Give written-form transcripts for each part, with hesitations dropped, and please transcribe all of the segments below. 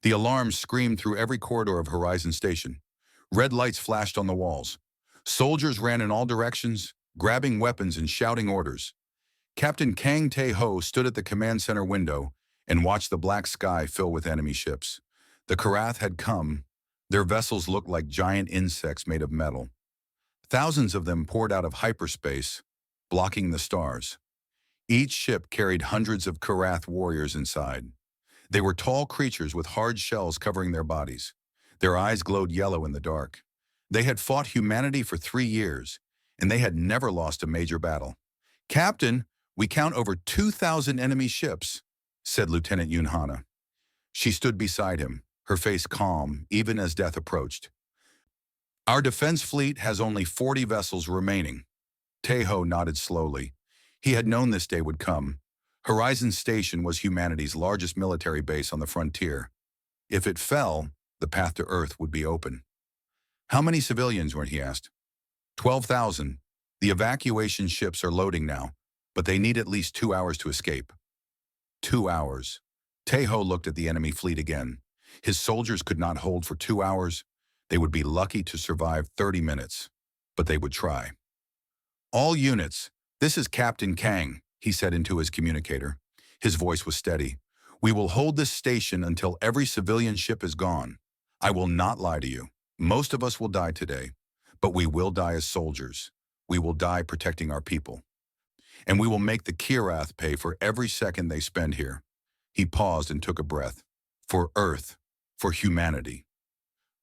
The alarms screamed through every corridor of Horizon Station. Red lights flashed on the walls. Soldiers ran in all directions, grabbing weapons and shouting orders. Captain Kang Tae-ho stood at the command center window and watched the black sky fill with enemy ships. The Karath had come. Their vessels looked like giant insects made of metal. Thousands of them poured out of hyperspace, blocking the stars. Each ship carried hundreds of Karath warriors inside. They were tall creatures with hard shells covering their bodies. Their eyes glowed yellow in the dark. They had fought humanity for 3 years, and they had never lost a major battle. "Captain, we count over 2,000 enemy ships," said Lieutenant Yoon Hana. She stood beside him, her face calm, even as death approached. "Our defense fleet has only 40 vessels remaining." Tae-ho nodded slowly. He had known this day would come. Horizon Station was humanity's largest military base on the frontier. If it fell, the path to Earth would be open. "How many civilians were?" he asked. 12,000. The evacuation ships are loading now, but they need at least 2 hours to escape." 2 hours. Tae-ho looked at the enemy fleet again. His soldiers could not hold for 2 hours. They would be lucky to survive 30 minutes, but they would try. "All units, this is Captain Kang," he said into his communicator. His voice was steady. "We will hold this station until every civilian ship is gone. I will not lie to you. Most of us will die today, but we will die as soldiers. We will die protecting our people. And we will make the Kirath pay for every second they spend here." He paused and took a breath. "For Earth, for humanity."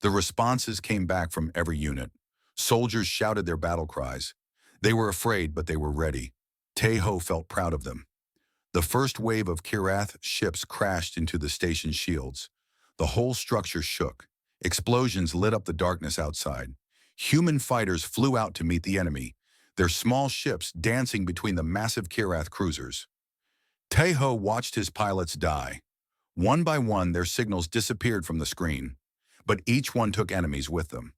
The responses came back from every unit. Soldiers shouted their battle cries. They were afraid, but they were ready. Tae-ho felt proud of them. The first wave of Kirath ships crashed into the station's shields. The whole structure shook. Explosions lit up the darkness outside. Human fighters flew out to meet the enemy, their small ships dancing between the massive Kirath cruisers. Tae-ho watched his pilots die. One by one, their signals disappeared from the screen, but each one took enemies with them.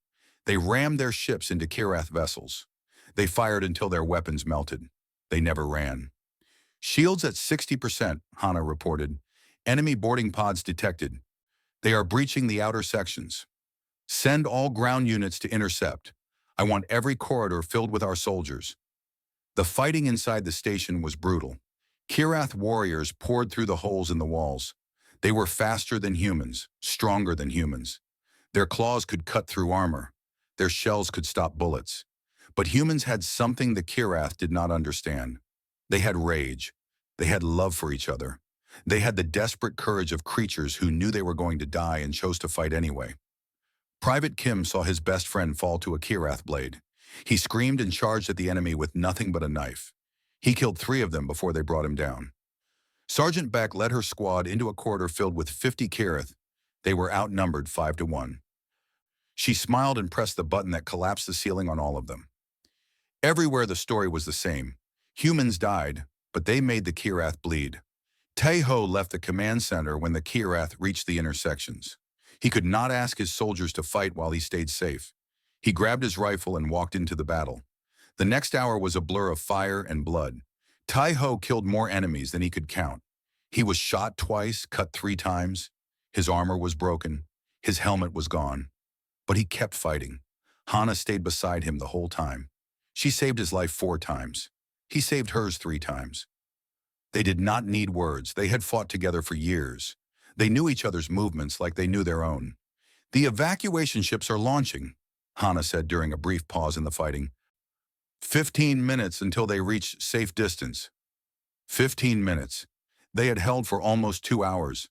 They rammed their ships into Kirath vessels. They fired until their weapons melted. They never ran. "Shields at 60%, Hana reported. "Enemy boarding pods detected. They are breaching the outer sections. Send all ground units to intercept. I want every corridor filled with our soldiers." The fighting inside the station was brutal. Kirath warriors poured through the holes in the walls. They were faster than humans, stronger than humans. Their claws could cut through armor. Their shells could stop bullets. But humans had something the Kirath did not understand. They had rage. They had love for each other. They had the desperate courage of creatures who knew they were going to die and chose to fight anyway. Private Kim saw his best friend fall to a Kirath blade. He screamed and charged at the enemy with nothing but a knife. He killed 3 of them before they brought him down. Sergeant Beck led her squad into a corridor filled with 50 Kirath. They were outnumbered 5 to 1. She smiled and pressed the button that collapsed the ceiling on all of them. Everywhere the story was the same. Humans died, but they made the Kirath bleed. Tae-ho left the command center when the Kirath reached the intersections. He could not ask his soldiers to fight while he stayed safe. He grabbed his rifle and walked into the battle. The next hour was a blur of fire and blood. Tae-ho killed more enemies than he could count. He was shot twice, cut 3 times. His armor was broken. His helmet was gone. But he kept fighting. Hana stayed beside him the whole time. She saved his life 4 times. He saved hers 3 times. They did not need words. They had fought together for years. They knew each other's movements like they knew their own. "The evacuation ships are launching," Hana said during a brief pause in the fighting. 15 minutes until they reached safe distance." 15 minutes. They had held for almost 2 hours.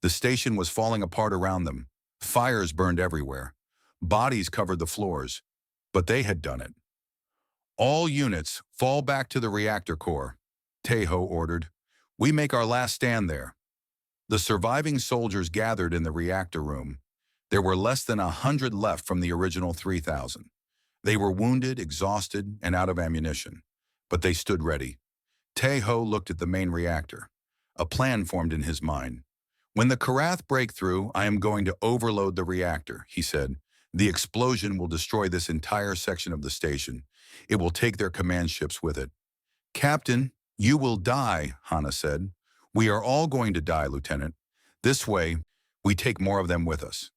The station was falling apart around them. Fires burned everywhere. Bodies covered the floors. But they had done it. "All units, fall back to the reactor core," Tae-ho ordered. "We make our last stand there." The surviving soldiers gathered in the reactor room. There were less than 100 left from the original 3,000. They were wounded, exhausted, and out of ammunition. But they stood ready. Tae-ho looked at the main reactor. A plan formed in his mind. "When the Karath break through, I am going to overload the reactor," he said. "The explosion will destroy this entire section of the station. It will take their command ships with it." "Captain, you will die," Hana said. "We are all going to die, Lieutenant. This way, We take more of them with us.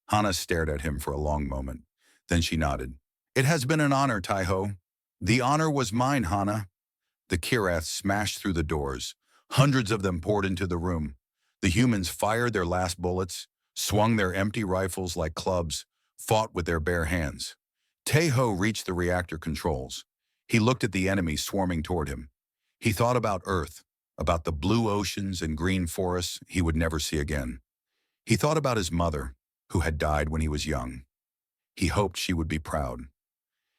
Hana stared at him for a long moment. Then she nodded. It has been an honor, Taiho. The honor was mine, Hana. The Kirath smashed through the doors. Hundreds of them poured into the room. The humans fired their last bullets, swung their empty rifles like clubs, fought with their bare hands. Taiho reached the reactor controls. He looked at the enemy swarming toward him. He thought about Earth, about the blue oceans and green forests he would never see again. He thought about his mother, who had died when he was young. He hoped she would be proud.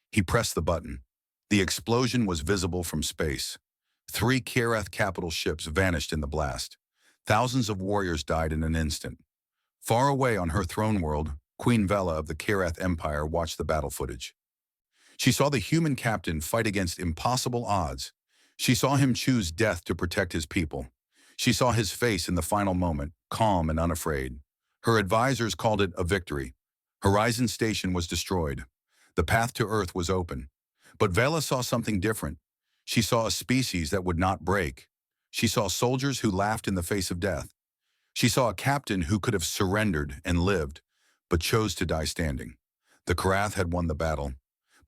He pressed the button. The explosion was visible from space. 3 Kirath capital ships vanished in the blast. Thousands of warriors died in an instant. Far away on her throne world, Queen Vela of the Kirath Empire watched the battle footage. She saw the human captain fight against impossible odds. She saw him choose death to protect his people. She saw his face in the final moment, calm and unafraid. Her advisors called it a victory. Horizon Station was destroyed. The path to Earth was open. But Vela saw something different. She saw a species that would not break. She saw soldiers who laughed in the face of death. She saw a captain who could have surrendered and lived, but chose to die standing. The Kirath had won the battle,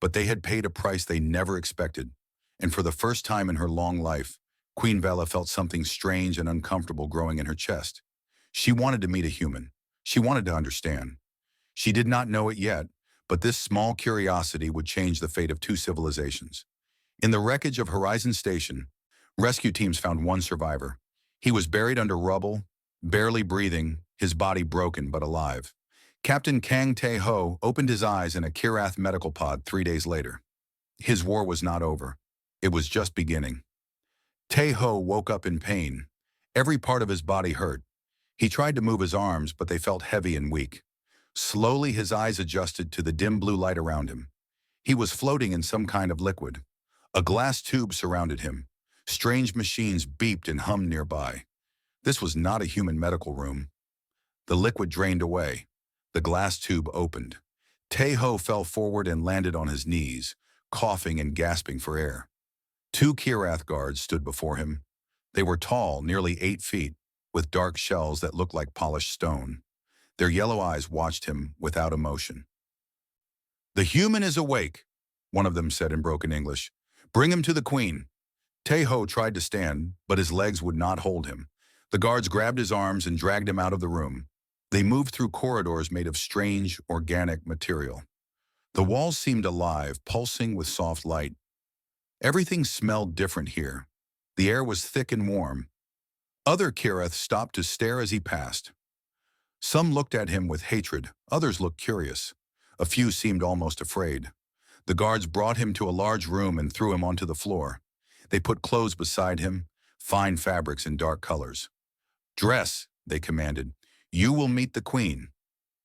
but they had paid a price they never expected. And for the first time in her long life, Queen Vela felt something strange and uncomfortable growing in her chest. She wanted to meet a human. She wanted to understand. She did not know it yet, but this small curiosity would change the fate of 2 civilizations. In the wreckage of Horizon Station, rescue teams found one survivor. He was buried under rubble, barely breathing, his body broken but alive. Captain Kang Tae-ho opened his eyes in a Kirath medical pod 3 days later. His war was not over. It was just beginning. Tae-ho woke up in pain. Every part of his body hurt. He tried to move his arms, but they felt heavy and weak. Slowly, his eyes adjusted to the dim blue light around him. He was floating in some kind of liquid. A glass tube surrounded him. Strange machines beeped and hummed nearby. This was not a human medical room. The liquid drained away. The glass tube opened. Tae-ho fell forward and landed on his knees, coughing and gasping for air. 2 Kirath guards stood before him. They were tall, nearly 8 feet, with dark shells that looked like polished stone. Their yellow eyes watched him without emotion. "The human is awake," one of them said in broken English. "Bring him to the queen." Tae-ho tried to stand, but his legs would not hold him. The guards grabbed his arms and dragged him out of the room. They moved through corridors made of strange, organic material. The walls seemed alive, pulsing with soft light. Everything smelled different here. The air was thick and warm. Other Kirath stopped to stare as he passed. Some looked at him with hatred, others looked curious. A few seemed almost afraid. The guards brought him to a large room and threw him onto the floor. They put clothes beside him, fine fabrics in dark colors. "Dress," they commanded. "You will meet the queen."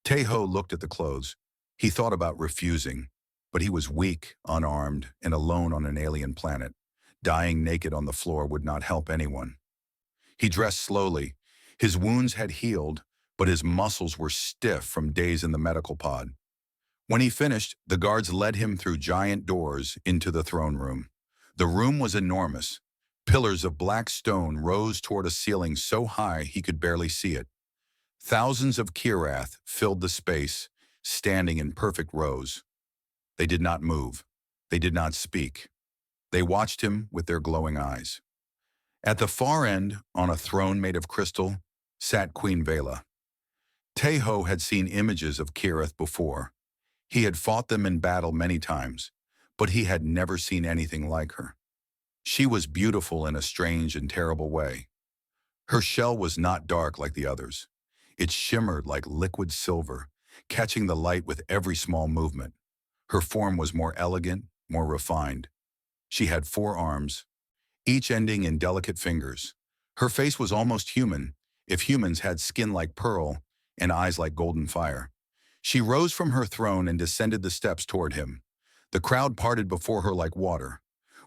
Tae-ho looked at the clothes. He thought about refusing, but he was weak, unarmed, and alone on an alien planet. Dying naked on the floor would not help anyone. He dressed slowly. His wounds had healed, but his muscles were stiff from days in the medical pod. When he finished, the guards led him through giant doors into the throne room. The room was enormous. Pillars of black stone rose toward a ceiling so high he could barely see it. Thousands of Kirath filled the space, standing in perfect rows. They did not move. They did not speak. They watched him with their glowing eyes. At the far end, on a throne made of crystal, sat Queen Vela. Tae-ho had seen images of Kirath before. He had fought them in battle many times, but he had never seen anything like her. She was beautiful in a strange and terrible way. Her shell was not dark like the others. It shimmered like liquid silver, catching the light with every small movement. Her form was more elegant, more refined. She had 4 arms, each ending in delicate fingers. Her face was almost human, if humans had skin like pearl and eyes like golden fire. She rose from her throne and descended the steps toward him. The crowd parted before her like water.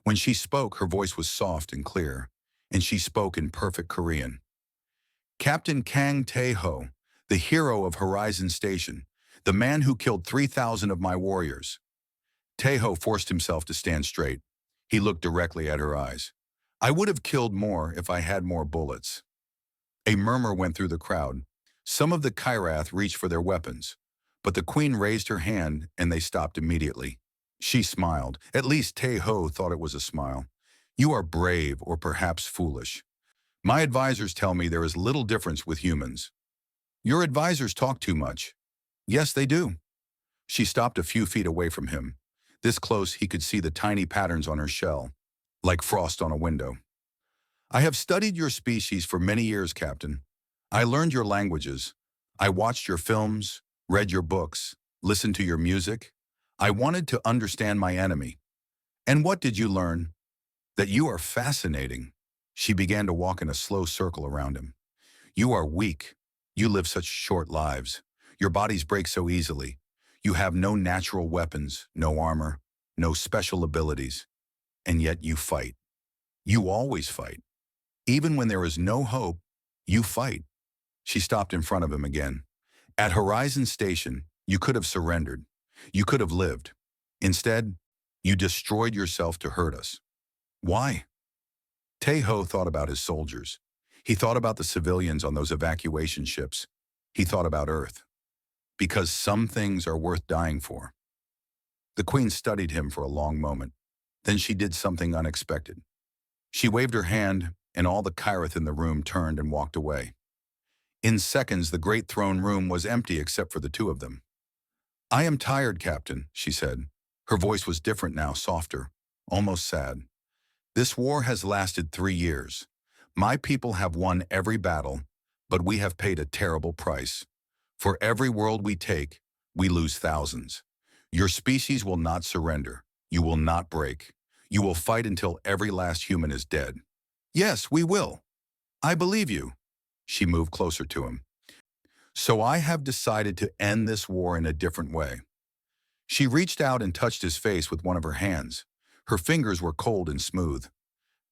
When she spoke, her voice was soft and clear, and she spoke in perfect Korean. "Captain Kang Tae-ho, the hero of Horizon Station, the man who killed 3,000 of my warriors." Tae-ho forced himself to stand straight. He looked directly at her eyes. "I would have killed more if I had more bullets." A murmur went through the crowd. Some of the Kyrath reached for their weapons, but the queen raised her hand and they stopped immediately. She smiled. At least Tae-ho thought it was a smile. You are brave or perhaps foolish. My advisors tell me there is little difference with humans. Your advisors talk too much. Yes, they do. She stopped a few feet away from him. This close, he could see the tiny patterns on her shell, like frost on a window. I have studied your species for many years, Captain. I learned your languages. I watched your films, read your books, listened to your music. I wanted to understand my enemy. And what did you learn? That you are fascinating. She began to walk in a slow circle around him. You are weak. You live such short lives. Your bodies break so easily. You have no natural weapons, no armor, no special abilities. And yet you fight. You always fight. Even when there is no hope, you fight. She stopped in front of him again. At Horizon Station, you could have surrendered. You could have lived. Instead, you destroyed yourself to hurt us. Why? Tae-ho thought about his soldiers. He thought about the civilians on those evacuation ships. He thought about Earth. Because some things are worth dying for. The queen studied him for a long moment. Then she did something unexpected. She waved her hand, and all the Kyrath in the room turned and walked away. In seconds, the great throne room was empty except for the two of them. I am tired, Captain, she said. Her voice was different now, softer, almost sad. This war has lasted 3 years. My people have won every battle, but we have paid a terrible price. For every world we take, we lose thousands. Your species will not surrender. You will not break. You will fight until every last human is dead. Yes, we will. I believe you. She moved closer to him. So I have decided to end this war in a different way. She reached out and touched his face with one of her hands. Her fingers were cold and smooth.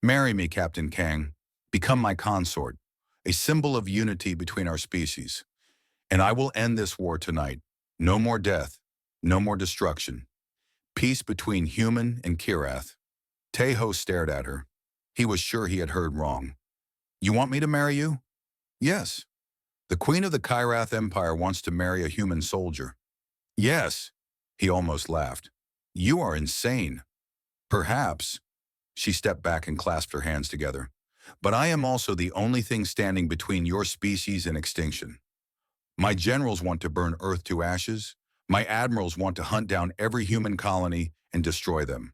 Marry me, Captain Kang. Become my consort, a symbol of unity between our species. And I will end this war tonight. No more death, no more destruction. Peace between human and Kyrath. Tae-ho stared at her. He was sure he had heard wrong. You want me to marry you? Yes. The queen of the Kyrath Empire wants to marry a human soldier. Yes. He almost laughed. You are insane. Perhaps. She stepped back and clasped her hands together. But I am also the only thing standing between your species and extinction. My generals want to burn Earth to ashes. My admirals want to hunt down every human colony and destroy them.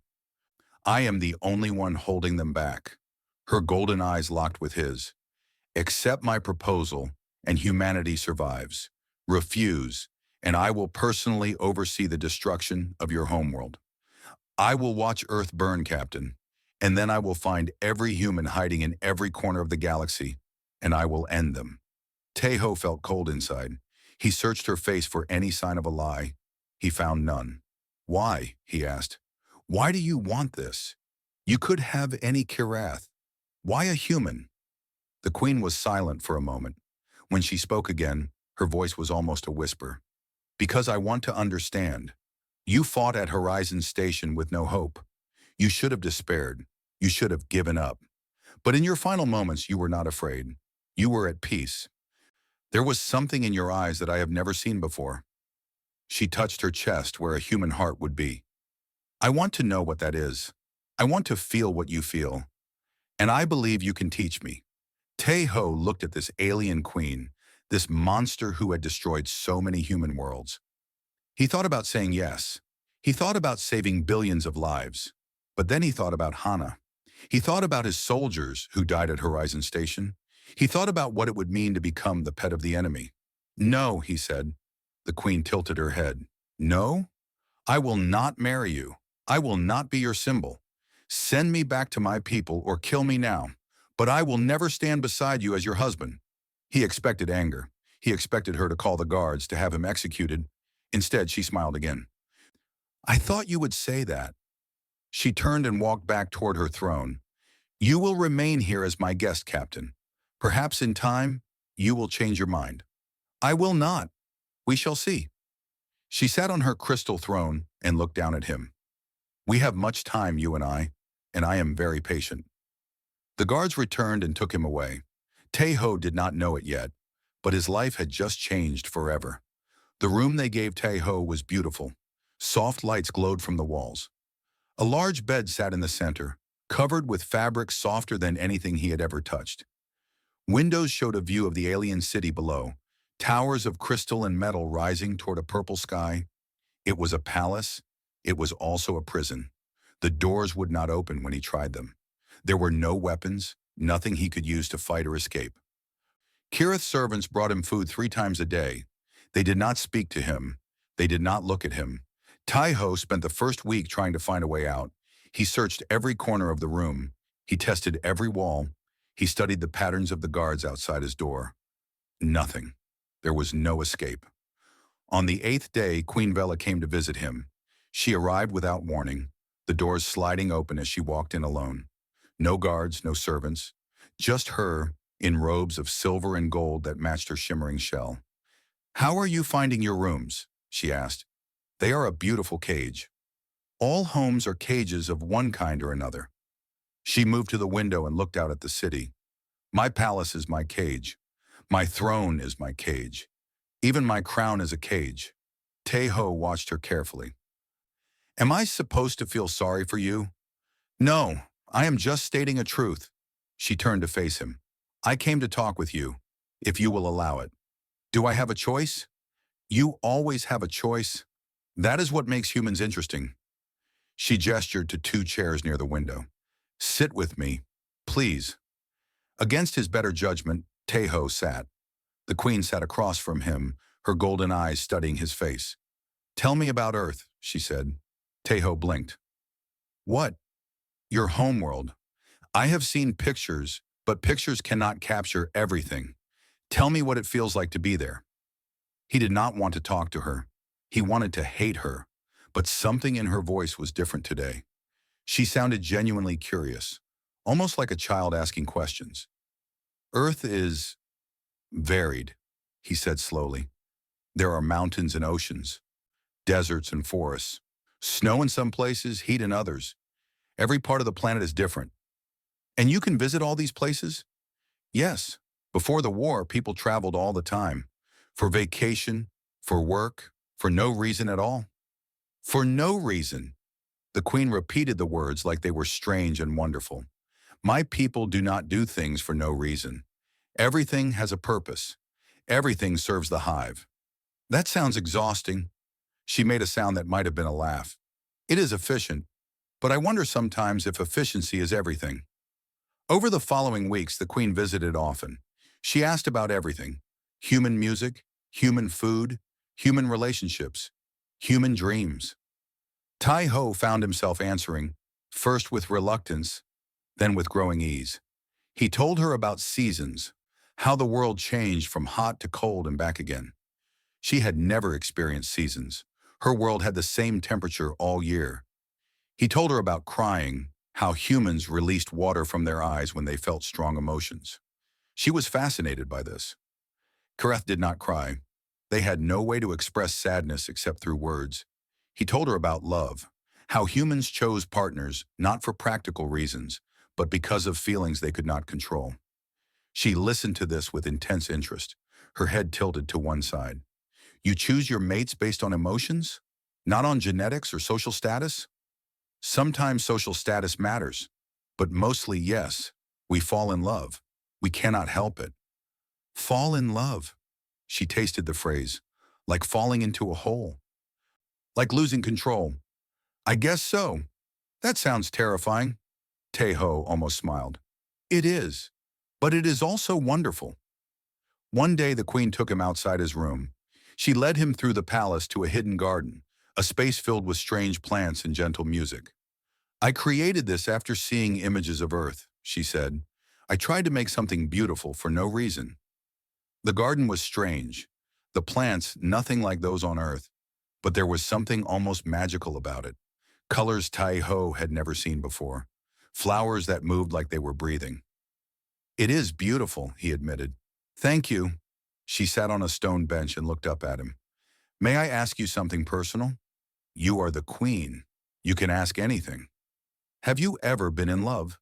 I am the only one holding them back. Her golden eyes locked with his. Accept my proposal, and humanity survives. Refuse, and I will personally oversee the destruction of your homeworld. I will watch Earth burn, Captain, and then I will find every human hiding in every corner of the galaxy, and I will end them. Tae-ho felt cold inside. He searched her face for any sign of a lie. He found none. Why? He asked. Why do you want this? You could have any Kyrath. Why a human? The queen was silent for a moment. When she spoke again, her voice was almost a whisper. Because I want to understand. You fought at Horizon Station with no hope. You should have despaired. You should have given up. But in your final moments, you were not afraid. You were at peace. There was something in your eyes that I have never seen before. She touched her chest where a human heart would be. I want to know what that is. I want to feel what you feel. And I believe you can teach me. Tae-ho looked at this alien queen, this monster who had destroyed so many human worlds. He thought about saying yes. He thought about saving billions of lives. But then he thought about Hana. He thought about his soldiers who died at Horizon Station. He thought about what it would mean to become the pet of the enemy. No, he said. The queen tilted her head. No? I will not marry you. I will not be your symbol. Send me back to my people or kill me now. But I will never stand beside you as your husband. He expected anger. He expected her to call the guards to have him executed. Instead, she smiled again. I thought you would say that. She turned and walked back toward her throne. You will remain here as my guest, Captain. Perhaps in time, you will change your mind. I will not. We shall see. She sat on her crystal throne and looked down at him. We have much time, you and I am very patient. The guards returned and took him away. Tae-ho did not know it yet, but his life had just changed forever. The room they gave Tae-ho was beautiful. Soft lights glowed from the walls. A large bed sat in the center, covered with fabric softer than anything he had ever touched. Windows showed a view of the alien city below, towers of crystal and metal rising toward a purple sky. It was a palace. It was also a prison. The doors would not open when he tried them. There were no weapons, nothing he could use to fight or escape. Kirith's servants brought him food 3 times a day. They did not speak to him. They did not look at him. Tae-ho spent the first week trying to find a way out. He searched every corner of the room. He tested every wall. He studied the patterns of the guards outside his door. Nothing. There was no escape. On the 8th day, Queen Vela came to visit him. She arrived without warning, the doors sliding open as she walked in alone. No guards, no servants, just her, in robes of silver and gold that matched her shimmering shell. "How are you finding your rooms?" she asked. "They are a beautiful cage." "All homes are cages of one kind or another." She moved to the window and looked out at the city. "My palace is my cage. My throne is my cage. Even my crown is a cage." Tae-ho watched her carefully. "Am I supposed to feel sorry for you?" "No, I am just stating a truth." She turned to face him. "I came to talk with you, if you will allow it." "Do I have a choice?" "You always have a choice. That is what makes humans interesting." She gestured to 2 chairs near the window. "Sit with me, please." Against his better judgment, Tae-ho sat. The queen sat across from him, her golden eyes studying his face. "Tell me about Earth," she said. Tae-ho blinked. "What?" "Your homeworld. I have seen pictures, but pictures cannot capture everything. Tell me what it feels like to be there." He did not want to talk to her. He wanted to hate her, but something in her voice was different today. She sounded genuinely curious, almost like a child asking questions. "Earth is varied," he said slowly. "There are mountains and oceans, deserts and forests, snow in some places, heat in others. Every part of the planet is different. And you can visit all these places?" "Yes. Before the war, people traveled all the time. For vacation, for work, for no reason at all." "For no reason." The queen repeated the words like they were strange and wonderful. "My people do not do things for no reason. Everything has a purpose. Everything serves the hive." "That sounds exhausting." She made a sound that might have been a laugh. "It is efficient, but I wonder sometimes if efficiency is everything." Over the following weeks, the queen visited often. She asked about everything: human music, human food, human relationships, human dreams. Tae-ho found himself answering, first with reluctance, then with growing ease. He told her about seasons, how the world changed from hot to cold and back again. She had never experienced seasons. Her world had the same temperature all year. He told her about crying, how humans released water from their eyes when they felt strong emotions. She was fascinated by this. Kirith did not cry. They had no way to express sadness except through words. He told her about love, how humans chose partners not for practical reasons, but because of feelings they could not control. She listened to this with intense interest, her head tilted to one side. "You choose your mates based on emotions? Not on genetics or social status?" "Sometimes social status matters, but mostly yes, we fall in love. We cannot help it." "Fall in love." She tasted the phrase, like falling into a hole. "Like losing control." "I guess so. That sounds terrifying." Tae-ho almost smiled. "It is, but it is also wonderful." One day the queen took him outside his room. She led him through the palace to a hidden garden, a space filled with strange plants and gentle music. "I created this after seeing images of Earth," she said. "I tried to make something beautiful for no reason." The garden was strange. The plants, nothing like those on Earth, but there was something almost magical about it. Colors Tae-ho had never seen before. Flowers that moved like they were breathing. "It is beautiful," he admitted. "Thank you." She sat on a stone bench and looked up at him. "May I ask you something personal?" "You are the queen. You can ask anything." "Have you ever been in love?"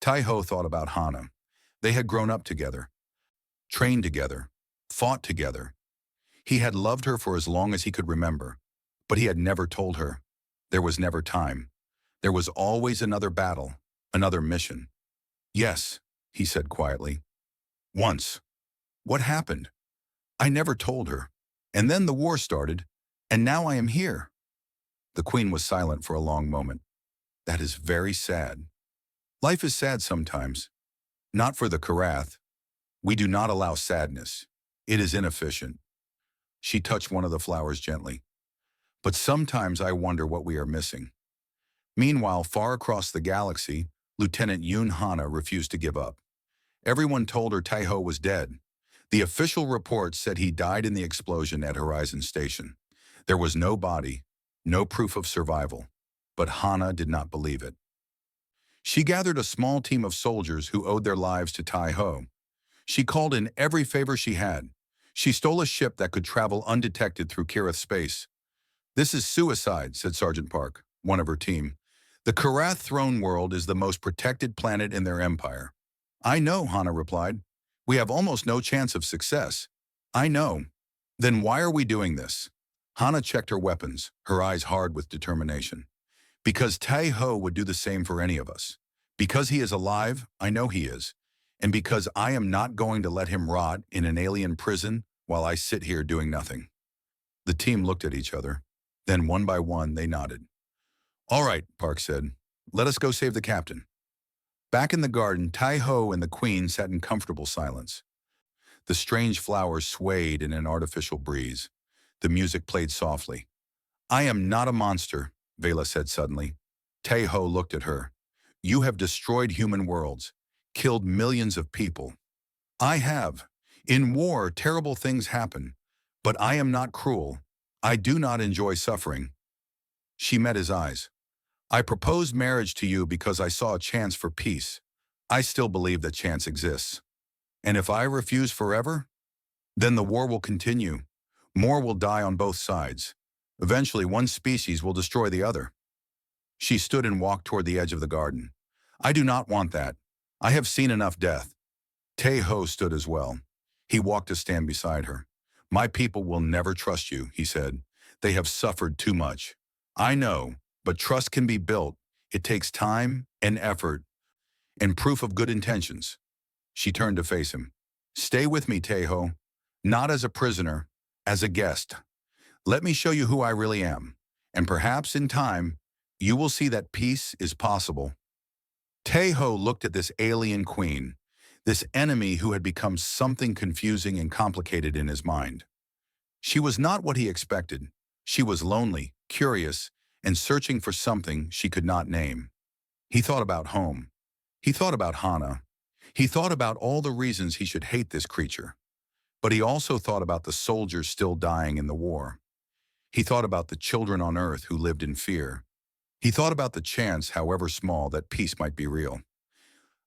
Tae-ho thought about Hana. They had grown up together, trained together, fought together. He had loved her for as long as he could remember, but he had never told her. There was never time. There was always another battle, another mission. Yes, he said quietly. Once. What happened? I never told her. And then the war started, and now I am here. The queen was silent for a long moment. That is very sad. Life is sad sometimes. Not for the Karath. We do not allow sadness. It is inefficient. She touched one of the flowers gently. But sometimes I wonder what we are missing. Meanwhile, far across the galaxy, Lieutenant Yun Hana refused to give up. Everyone told her Taiho was dead. The official report said he died in the explosion at Horizon Station. There was no body, no proof of survival, but Hana did not believe it. She gathered a small team of soldiers who owed their lives to Taiho. She called in every favor she had. She stole a ship that could travel undetected through Kirith space. This is suicide, said Sergeant Park, one of her team. The Karath throne world is the most protected planet in their empire. I know, Hana replied. We have almost no chance of success. I know. Then why are we doing this? Hana checked her weapons, her eyes hard with determination. Because Taiho would do the same for any of us. Because he is alive, I know he is. And because I am not going to let him rot in an alien prison while I sit here doing nothing. The team looked at each other. Then one by one, they nodded. All right, Park said. Let us go save the captain. Back in the garden, Taiho and the queen sat in comfortable silence. The strange flowers swayed in an artificial breeze. The music played softly. I am not a monster, Vela said suddenly. Taiho looked at her. You have destroyed human worlds, killed millions of people. I have. In war, terrible things happen. But I am not cruel. I do not enjoy suffering. She met his eyes. I proposed marriage to you because I saw a chance for peace. I still believe that chance exists. And if I refuse forever, then the war will continue. More will die on both sides. Eventually, one species will destroy the other. She stood and walked toward the edge of the garden. I do not want that. I have seen enough death. Taiho stood as well. He walked to stand beside her. My people will never trust you, he said. They have suffered too much. I know, but trust can be built. It takes time and effort and proof of good intentions. She turned to face him. Stay with me, Taiho. Not as a prisoner, as a guest. Let me show you who I really am. And perhaps in time, you will see that peace is possible. Taiho looked at this alien queen, this enemy who had become something confusing and complicated in his mind. She was not what he expected. She was lonely, curious, and searching for something she could not name. He thought about home. He thought about Hana. He thought about all the reasons he should hate this creature. But he also thought about the soldiers still dying in the war. He thought about the children on Earth who lived in fear. He thought about the chance, however small, that peace might be real.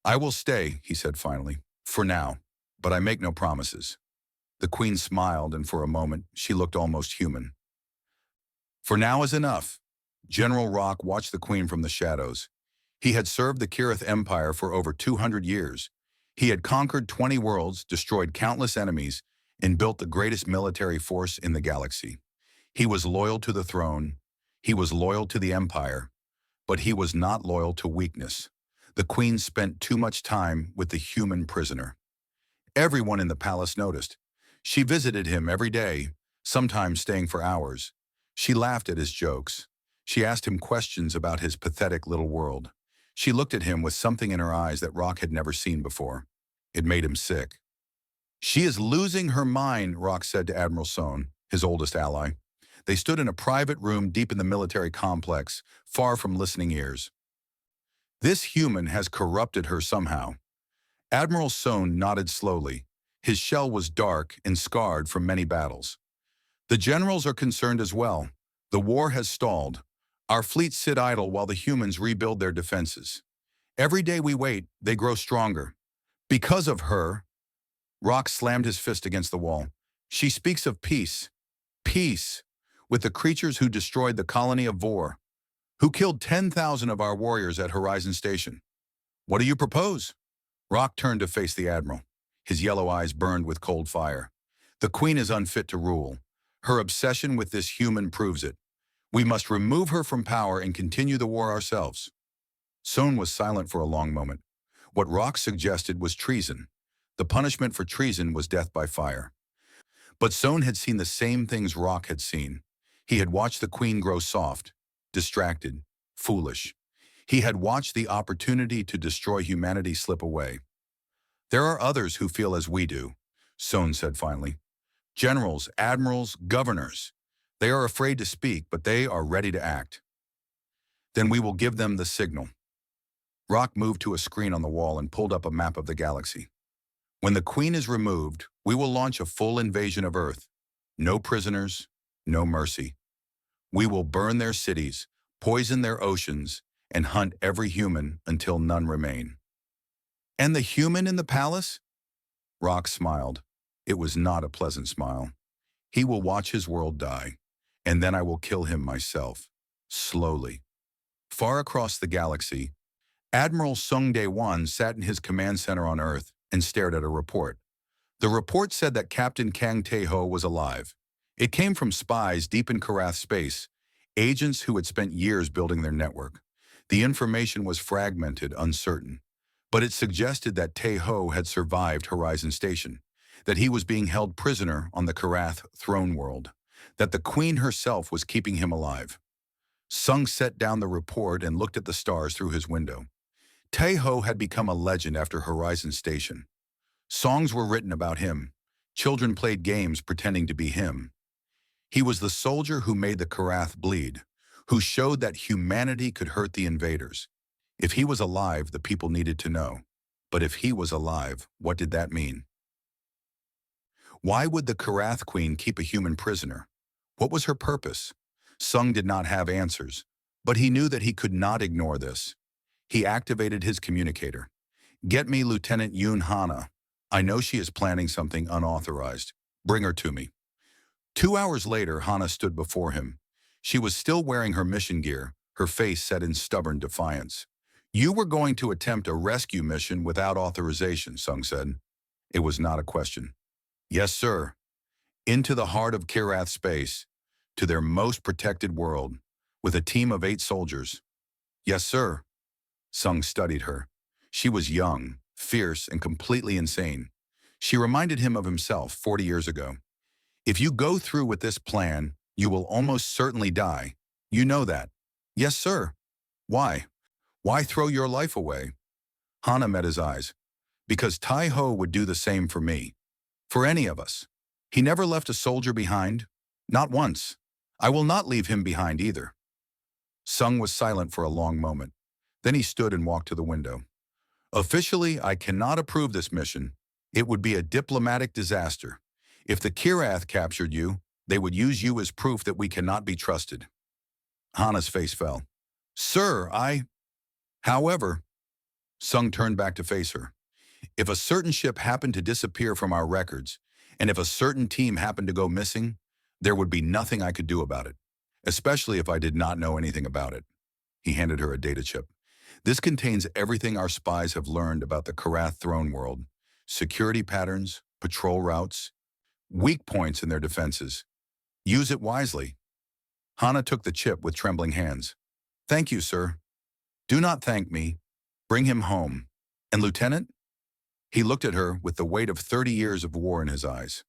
I will stay, he said finally, for now, but I make no promises. The queen smiled, and for a moment, she looked almost human. For now is enough. General Rock watched the queen from the shadows. He had served the Kirith Empire for over 200 years. He had conquered 20 worlds, destroyed countless enemies, and built the greatest military force in the galaxy. He was loyal to the throne. He was loyal to the Empire. But he was not loyal to weakness. The queen spent too much time with the human prisoner. Everyone in the palace noticed. She visited him every day, sometimes staying for hours. She laughed at his jokes. She asked him questions about his pathetic little world. She looked at him with something in her eyes that Rock had never seen before. It made him sick. She is losing her mind, Rock said to Admiral Sohn, his oldest ally. They stood in a private room deep in the military complex, far from listening ears. This human has corrupted her somehow. Admiral Sohn nodded slowly. His shell was dark and scarred from many battles. The generals are concerned as well. The war has stalled. Our fleets sit idle while the humans rebuild their defenses. Every day we wait, they grow stronger. Because of her, Rock slammed his fist against the wall. She speaks of peace. Peace with the creatures who destroyed the colony of Vor, who killed 10,000 of our warriors at Horizon Station. What do you propose? Rock turned to face the admiral. His yellow eyes burned with cold fire. The queen is unfit to rule. Her obsession with this human proves it. We must remove her from power and continue the war ourselves. Sohn was silent for a long moment. What Rock suggested was treason. The punishment for treason was death by fire. But Sohn had seen the same things Rock had seen. He had watched the queen grow soft, distracted, foolish. He had watched the opportunity to destroy humanity slip away. There are others who feel as we do, Sohn said finally. Generals, admirals, governors. They are afraid to speak, but they are ready to act. Then we will give them the signal. Rock moved to a screen on the wall and pulled up a map of the galaxy. When the queen is removed, we will launch a full invasion of Earth. No prisoners, no mercy. We will burn their cities, poison their oceans, and hunt every human until none remain. And the human in the palace? Rock smiled. It was not a pleasant smile. He will watch his world die, and then I will kill him myself, slowly. Far across the galaxy, Admiral Sung Dae-won sat in his command center on Earth and stared at a report. The report said that Captain Kang Tae-ho was alive. It came from spies deep in Karath space, agents who had spent years building their network. The information was fragmented, uncertain, but it suggested that Tae-ho had survived Horizon Station, that he was being held prisoner on the Karath throne world, that the queen herself was keeping him alive. Sung set down the report and looked at the stars through his window. Tae-ho had become a legend after Horizon Station. Songs were written about him. Children played games pretending to be him. He was the soldier who made the Karath bleed, who showed that humanity could hurt the invaders. If he was alive, the people needed to know. But if he was alive, what did that mean? Why would the Karath queen keep a human prisoner? What was her purpose? Sung did not have answers, but he knew that he could not ignore this. He activated his communicator. Get me Lieutenant Yoon Hana. I know she is planning something unauthorized. Bring her to me. 2 hours later, Hana stood before him. She was still wearing her mission gear, her face set in stubborn defiance. You were going to attempt a rescue mission without authorization, Sung said. It was not a question. Yes, sir. Into the heart of Karath space, to their most protected world, with a team of 8 soldiers. Yes, sir. Sung studied her. She was young, fierce, and completely insane. She reminded him of himself 40 years ago. If you go through with this plan, you will almost certainly die. You know that. Yes, sir. Why? Why throw your life away? Hana met his eyes. Because Tae-ho would do the same for me. For any of us. He never left a soldier behind. Not once. I will not leave him behind either. Sung was silent for a long moment. Then he stood and walked to the window. Officially, I cannot approve this mission. It would be a diplomatic disaster. If the Kirath captured you, they would use you as proof that we cannot be trusted. Hana's face fell. Sir, However, Sung turned back to face her. If a certain ship happened to disappear from our records, and if a certain team happened to go missing, there would be nothing I could do about it, especially if I did not know anything about it. He handed her a data chip. This contains everything our spies have learned about the Karath throne world, security patterns, patrol routes, weak points in their defenses. Use it wisely. Hana took the chip with trembling hands. Thank you, sir. Do not thank me. Bring him home. And Lieutenant? He looked at her with the weight of 30 years of war in his eyes.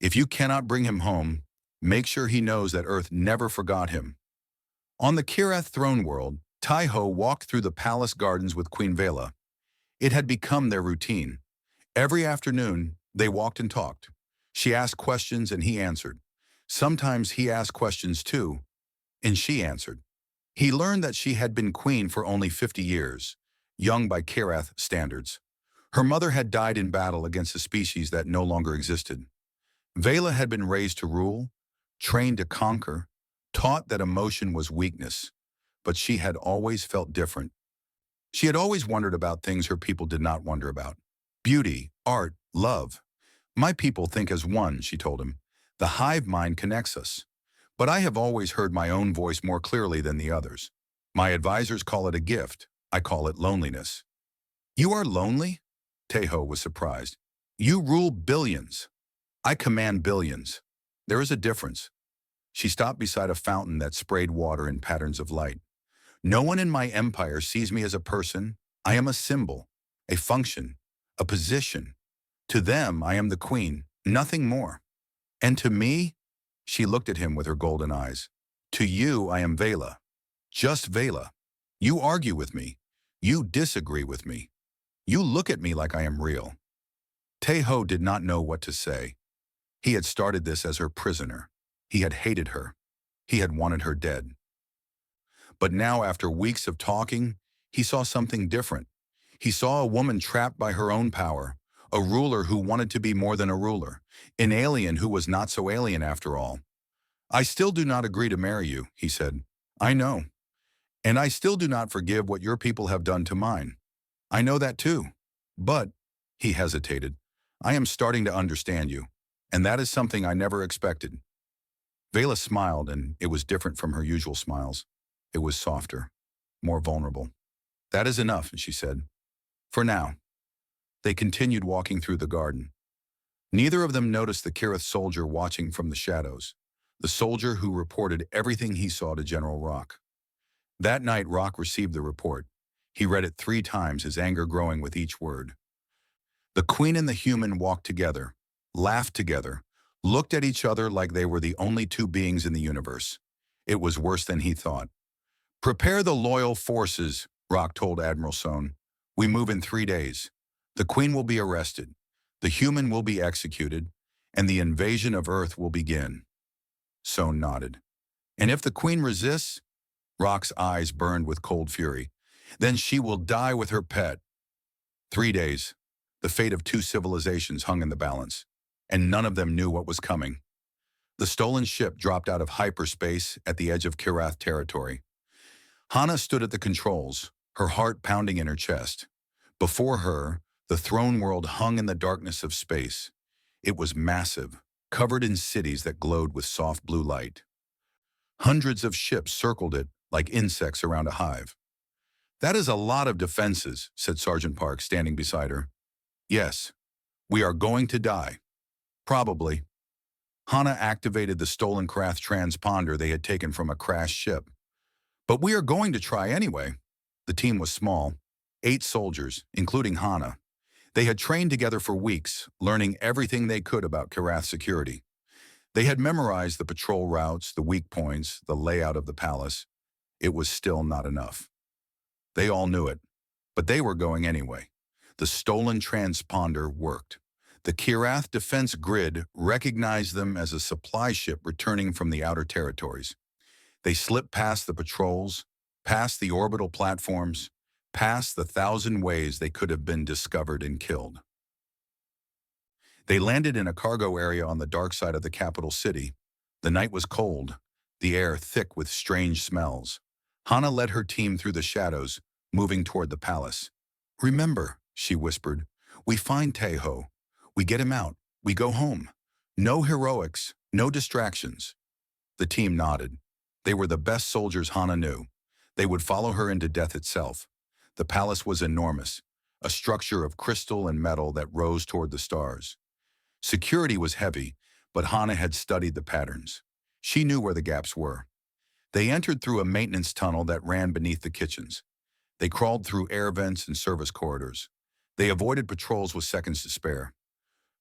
If you cannot bring him home, make sure he knows that Earth never forgot him. On the Kirath throne world, Tae-ho walked through the palace gardens with Queen Vela. It had become their routine. Every afternoon, they walked and talked. She asked questions and he answered. Sometimes he asked questions too, and she answered. He learned that she had been queen for only 50 years, young by Karath standards. Her mother had died in battle against a species that no longer existed. Vela had been raised to rule, trained to conquer, taught that emotion was weakness, but she had always felt different. She had always wondered about things her people did not wonder about. Beauty, art, love. My people think as one, she told him. The hive mind connects us. But I have always heard my own voice more clearly than the others. My advisors call it a gift. I call it loneliness. You are lonely? Tae-ho was surprised. You rule billions. I command billions. There is a difference. She stopped beside a fountain that sprayed water in patterns of light. No one in my empire sees me as a person. I am a symbol, a function, a position. To them, I am the queen, nothing more. And to me, she looked at him with her golden eyes. To you, I am Vela. Just Vela. You argue with me. You disagree with me. You look at me like I am real. Taeho did not know what to say. He had started this as her prisoner. He had hated her. He had wanted her dead. But now, after weeks of talking, he saw something different. He saw a woman trapped by her own power, a ruler who wanted to be more than a ruler, an alien who was not so alien after all. I still do not agree to marry you, he said. I know. And I still do not forgive what your people have done to mine. I know that too. But, he hesitated, I am starting to understand you, and that is something I never expected. Vela smiled, and it was different from her usual smiles. It was softer, more vulnerable. That is enough, she said. For now. They continued walking through the garden. Neither of them noticed the Kirith soldier watching from the shadows, the soldier who reported everything he saw to General Rock. That night, Rock received the report. He read it 3 times, his anger growing with each word. The queen and the human walked together, laughed together, looked at each other like they were the only 2 beings in the universe. It was worse than he thought. Prepare the loyal forces, Rock told Admiral Sohn. We move in 3 days. The queen will be arrested, the human will be executed, and the invasion of Earth will begin. Sohn nodded. And if the queen resists? Rock's eyes burned with cold fury. Then she will die with her pet. 3 days. The fate of 2 civilizations hung in the balance, and none of them knew what was coming. The stolen ship dropped out of hyperspace at the edge of Kirath territory. Hana stood at the controls, her heart pounding in her chest. Before her, the throne world hung in the darkness of space. It was massive, covered in cities that glowed with soft blue light. Hundreds of ships circled it like insects around a hive. That is a lot of defenses, said Sergeant Park, standing beside her. Yes, we are going to die. Probably. Hana activated the stolen Krath transponder they had taken from a crashed ship. But we are going to try anyway. The team was small, 8 soldiers, including Hana. They had trained together for weeks, learning everything they could about Kirath security. They had memorized the patrol routes, the weak points, the layout of the palace. It was still not enough. They all knew it, but they were going anyway. The stolen transponder worked. The Kirath defense grid recognized them as a supply ship returning from the outer territories. They slipped past the patrols, past the orbital platforms, past the 1,000 ways they could have been discovered and killed. They landed in a cargo area on the dark side of the capital city. The night was cold, the air thick with strange smells. Hana led her team through the shadows, moving toward the palace. Remember, she whispered, we find Taeho. We get him out. We go home. No heroics, no distractions. The team nodded. They were the best soldiers Hana knew. They would follow her into death itself. The palace was enormous, a structure of crystal and metal that rose toward the stars. Security was heavy, but Hana had studied the patterns. She knew where the gaps were. They entered through a maintenance tunnel that ran beneath the kitchens. They crawled through air vents and service corridors. They avoided patrols with seconds to spare.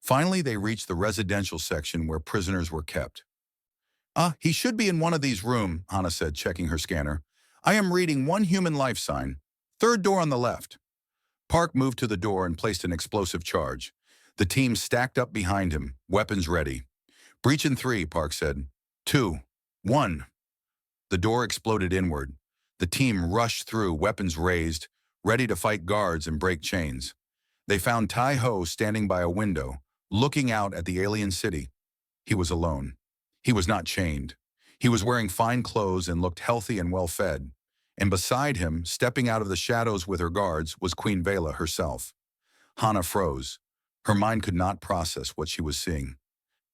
Finally, they reached the residential section where prisoners were kept. He should be in one of these rooms, Hana said, checking her scanner. I am reading 1 human life sign. 3rd door on the left. Park moved to the door and placed an explosive charge. The team stacked up behind him, weapons ready. Breach in 3, Park said. 2, 1. The door exploded inward. The team rushed through, weapons raised, ready to fight guards and break chains. They found Taeho standing by a window, looking out at the alien city. He was alone. He was not chained. He was wearing fine clothes and looked healthy and well-fed. And beside him, stepping out of the shadows with her guards, was Queen Vela herself. Hana froze. Her mind could not process what she was seeing.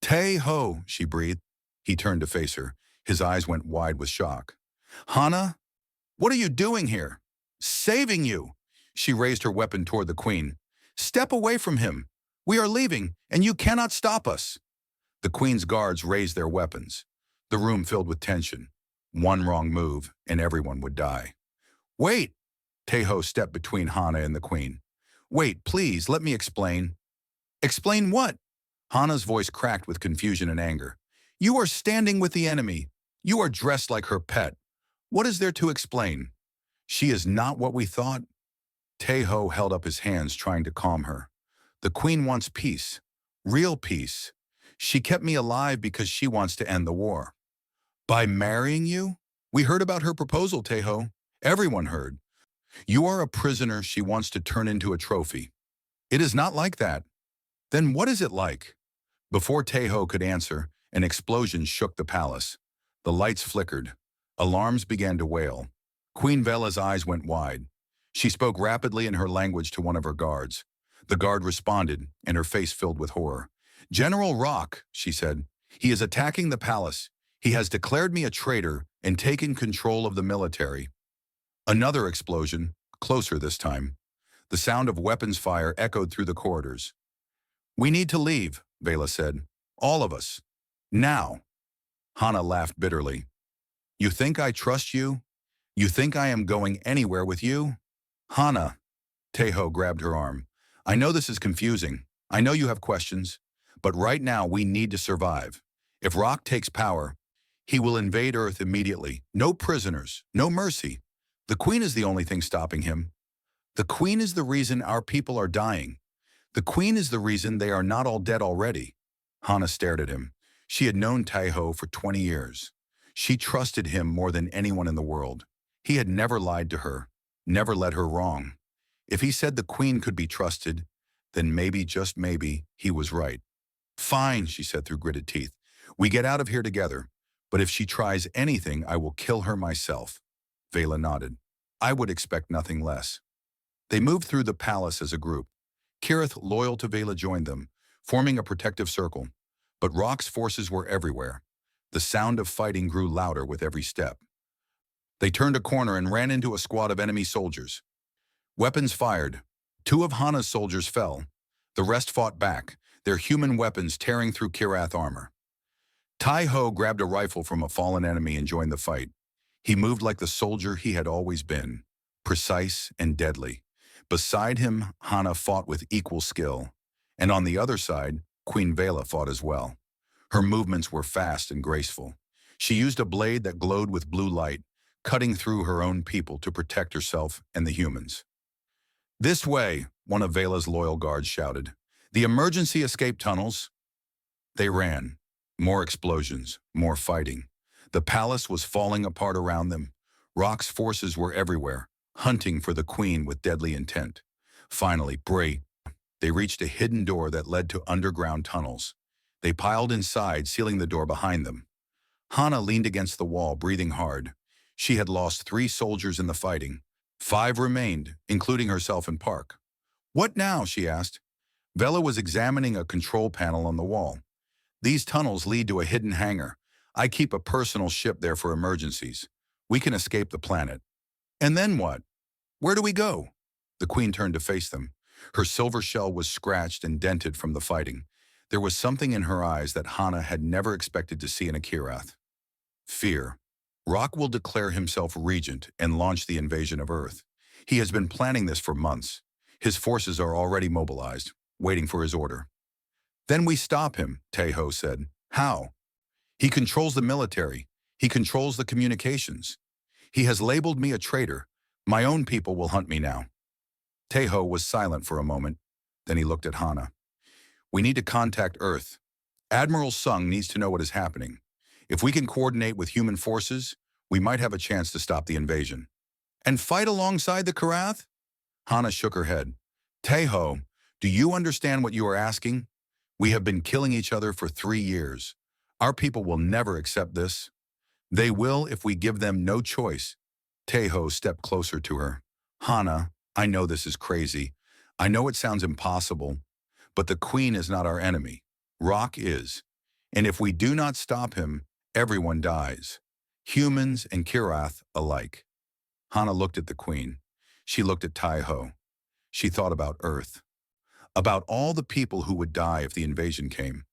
Taeho, she breathed. He turned to face her. His eyes went wide with shock. Hana? What are you doing here? Saving you! She raised her weapon toward the queen. Step away from him. We are leaving, and you cannot stop us. The queen's guards raised their weapons. The room filled with tension. One wrong move, and everyone would die. Wait! Teho stepped between Hana and the queen. Wait, please, let me explain. Explain what? Hana's voice cracked with confusion and anger. You are standing with the enemy. You are dressed like her pet. What is there to explain? She is not what we thought. Teho held up his hands, trying to calm her. The queen wants peace. Real peace. She kept me alive because she wants to end the war. By marrying you? We heard about her proposal, Teho. Everyone heard. You are a prisoner she wants to turn into a trophy. It is not like that. Then what is it like? Before Teho could answer, an explosion shook the palace. The lights flickered. Alarms began to wail. Queen Vela's eyes went wide. She spoke rapidly in her language to one of her guards. The guard responded, and her face filled with horror. General Rock, she said, he is attacking the palace. He has declared me a traitor and taken control of the military. Another explosion, closer this time. The sound of weapons fire echoed through the corridors. We need to leave, Vela said. All of us. Now. Hana laughed bitterly. You think I trust you? You think I am going anywhere with you? Hana. Teho grabbed her arm. I know this is confusing. I know you have questions. But right now we need to survive. If Rock takes power, he will invade Earth immediately. No prisoners, no mercy. The Queen is the only thing stopping him. The Queen is the reason our people are dying. The Queen is the reason they are not all dead already. Hana stared at him. She had known Teho for 20 years. She trusted him more than anyone in the world. He had never lied to her, never led her wrong. If he said the Queen could be trusted, then maybe, just maybe, he was right. Fine, she said through gritted teeth. We get out of here together. But if she tries anything, I will kill her myself. Vela nodded. I would expect nothing less. They moved through the palace as a group. Kirith, loyal to Vela, joined them, forming a protective circle. But Rock's forces were everywhere. The sound of fighting grew louder with every step. They turned a corner and ran into a squad of enemy soldiers. Weapons fired. 2 of Hana's soldiers fell. The rest fought back, their human weapons tearing through Kirath armor. Teho grabbed a rifle from a fallen enemy and joined the fight. He moved like the soldier he had always been, precise and deadly. Beside him, Hana fought with equal skill. And on the other side, Queen Vela fought as well. Her movements were fast and graceful. She used a blade that glowed with blue light, cutting through her own people to protect herself and the humans. This way, one of Vela's loyal guards shouted. The emergency escape tunnels. They ran. More explosions, more fighting. The palace was falling apart around them. Rock's forces were everywhere, hunting for the Queen with deadly intent. Finally, they reached a hidden door that led to underground tunnels. They piled inside, sealing the door behind them. Hana leaned against the wall, breathing hard. She had lost 3 soldiers in the fighting. 5 remained, including herself and Park. What now? She asked. Vela was examining a control panel on the wall. These tunnels lead to a hidden hangar. I keep a personal ship there for emergencies. We can escape the planet. And then what? Where do we go? The Queen turned to face them. Her silver shell was scratched and dented from the fighting. There was something in her eyes that Hana had never expected to see in a Kirath. Fear. Rock will declare himself regent and launch the invasion of Earth. He has been planning this for months. His forces are already mobilized, waiting for his order. Then we stop him, Teho said. How? He controls the military. He controls the communications. He has labeled me a traitor. My own people will hunt me now. Teho was silent for a moment. Then he looked at Hana. We need to contact Earth. Admiral Sung needs to know what is happening. If we can coordinate with human forces, we might have a chance to stop the invasion. And fight alongside the Kirath? Hana shook her head. Teho, do you understand what you are asking? We have been killing each other for 3 years. Our people will never accept this. They will if we give them no choice. Teho stepped closer to her. Hana, I know this is crazy. I know it sounds impossible. But the Queen is not our enemy. Rock is. And if we do not stop him, everyone dies. Humans and Kirath alike. Hana looked at the Queen. She looked at Teho. She thought about Earth. About all the people who would die if the invasion came.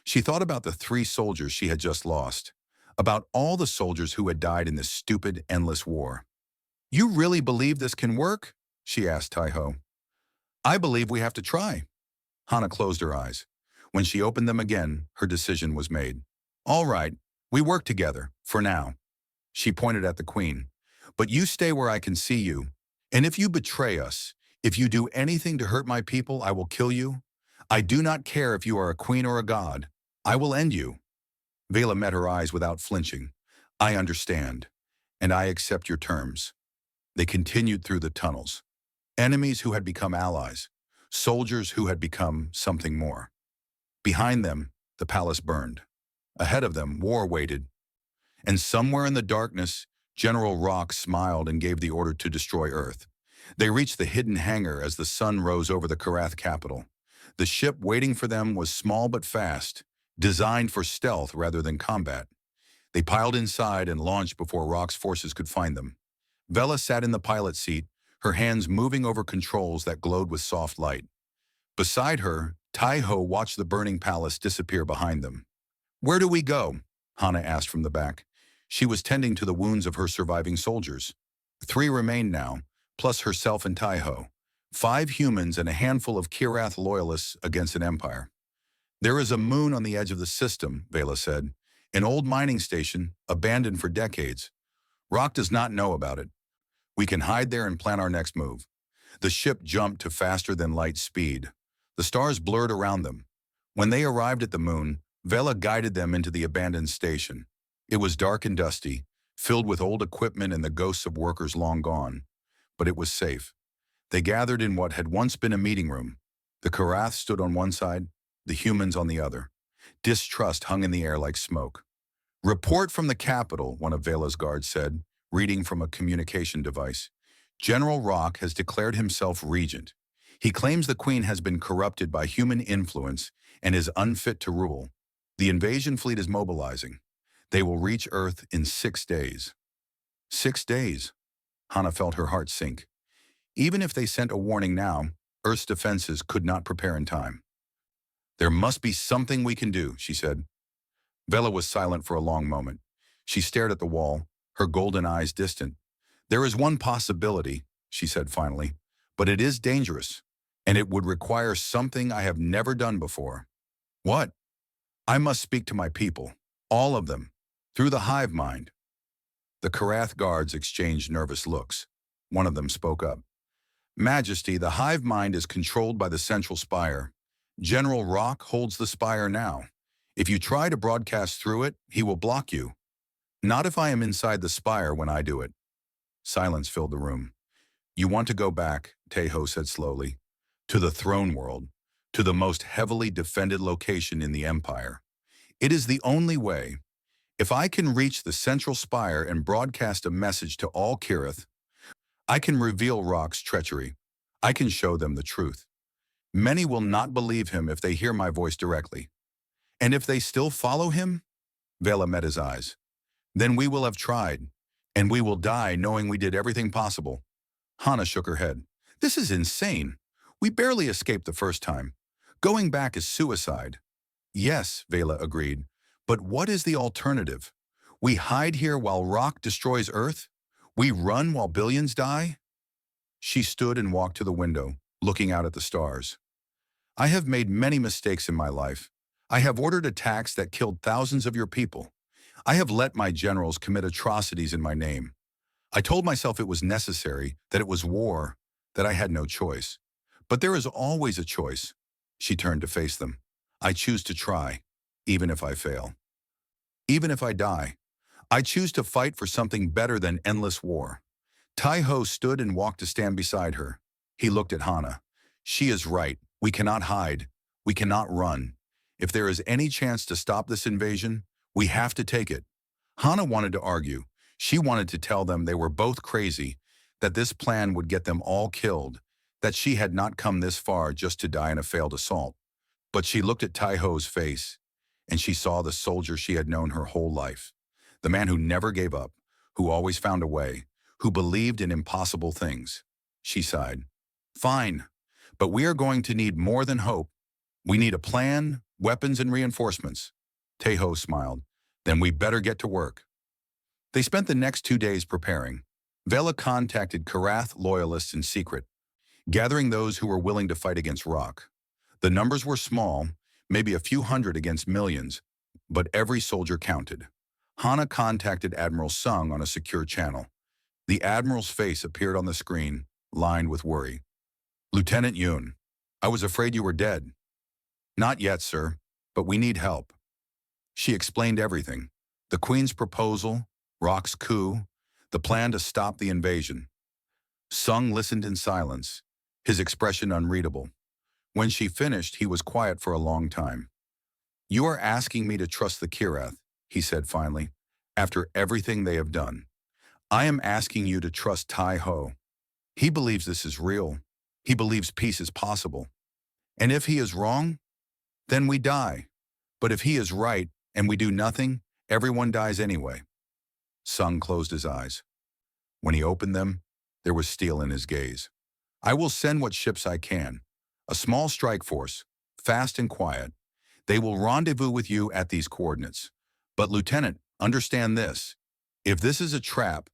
She thought about the 3 soldiers she had just lost, about all the soldiers who had died in this stupid, endless war. "You really believe this can work?" she asked Tai-Ho. "I believe we have to try." Hana closed her eyes. When she opened them again, her decision was made. "All right, we work together, for now." She pointed at the queen. "But you stay where I can see you. And if you betray us, if you do anything to hurt my people, I will kill you. I do not care if you are a queen or a god. I will end you." Vela met her eyes without flinching. "I understand, and I accept your terms." They continued through the tunnels. Enemies who had become allies. Soldiers who had become something more. Behind them, the palace burned. Ahead of them, war waited. And somewhere in the darkness, General Rock smiled and gave the order to destroy Earth. They reached the hidden hangar as the sun rose over the Karath capital. The ship waiting for them was small but fast, designed for stealth rather than combat. They piled inside and launched before Rock's forces could find them. Vela sat in the pilot seat, her hands moving over controls that glowed with soft light. Beside her, Tai-Ho watched the burning palace disappear behind them. "Where do we go?" Hana asked from the back. She was tending to the wounds of her surviving soldiers. 3 remained now, plus herself and Tai-Ho. 5 humans and a handful of Kirath loyalists against an empire. "There is a moon on the edge of the system," Vela said. "An old mining station, abandoned for decades. Rock does not know about it. We can hide there and plan our next move." The ship jumped to faster-than-light speed. The stars blurred around them. When they arrived at the moon, Vela guided them into the abandoned station. It was dark and dusty, filled with old equipment and the ghosts of workers long gone. But it was safe. They gathered in what had once been a meeting room. The Karath stood on one side, the humans on the other. Distrust hung in the air like smoke. "Report from the capital," one of Vela's guards said, reading from a communication device. "General Rock has declared himself regent. He claims the queen has been corrupted by human influence and is unfit to rule. The invasion fleet is mobilizing. They will reach Earth in 6 days." 6 days. Hana felt her heart sink. Even if they sent a warning now, Earth's defenses could not prepare in time. "There must be something we can do," she said. Vela was silent for a long moment. She stared at the wall, her golden eyes distant. "There is one possibility," she said finally, "but it is dangerous, and it would require something I have never done before." "What?" "I must speak to my people, all of them, through the hive mind." The Karath guards exchanged nervous looks. One of them spoke up. "Majesty, the hive mind is controlled by the central spire. General Rock holds the spire now. If you try to broadcast through it, he will block you. Not if I am inside the spire when I do it." Silence filled the room. "You want to go back," Tai-Ho said slowly, "to the throne world, to the most heavily defended location in the Empire. It is the only way. If I can reach the central spire and broadcast a message to all Kirath, I can reveal Rock's treachery. I can show them the truth. Many will not believe him if they hear my voice directly. And if they still follow him," Vela met his eyes, "then we will have tried, and we will die knowing we did everything possible." Hana shook her head. "This is insane. We barely escaped the first time. Going back is suicide." "Yes," Vela agreed, "but what is the alternative? We hide here while Rock destroys Earth? We run while billions die?" She stood and walked to the window, looking out at the stars. "I have made many mistakes in my life. I have ordered attacks that killed thousands of your people. I have let my generals commit atrocities in my name. I told myself it was necessary, that it was war, that I had no choice. But there is always a choice." She turned to face them. "I choose to try, even if I fail. Even if I die. I choose to fight for something better than endless war." Tai-Ho stood and walked to stand beside her. He looked at Hana. "She is right. We cannot hide. We cannot run. If there is any chance to stop this invasion, we have to take it." Hana wanted to argue. She wanted to tell them they were both crazy, that this plan would get them all killed, that she had not come this far just to die in a failed assault. But she looked at Tai-Ho's face, and she saw the soldier she had known her whole life. The man who never gave up, who always found a way, who believed in impossible things. She sighed. "Fine, but we are going to need more than hope. We need a plan, weapons and reinforcements. Tejo smiled. Then we better get to work. They spent the next 2 days preparing. Vela contacted Karath loyalists in secret, gathering those who were willing to fight against Rock. The numbers were small, maybe a few hundred against millions, but every soldier counted. Hana contacted Admiral Sung on a secure channel. The Admiral's face appeared on the screen, lined with worry. Lieutenant Yoon, I was afraid you were dead. Not yet, sir, but we need help. She explained everything. The Queen's proposal, Rock's coup, the plan to stop the invasion. Sung listened in silence, his expression unreadable. When she finished, he was quiet for a long time. You are asking me to trust the Kirath, he said finally, after everything they have done. I am asking you to trust Tai Ho. He believes this is real. He believes peace is possible. And if he is wrong, then we die. But if he is right and we do nothing, everyone dies anyway. Sung closed his eyes. When he opened them, there was steel in his gaze. I will send what ships I can. A small strike force, fast and quiet. They will rendezvous with you at these coordinates. But Lieutenant, understand this. If this is a trap,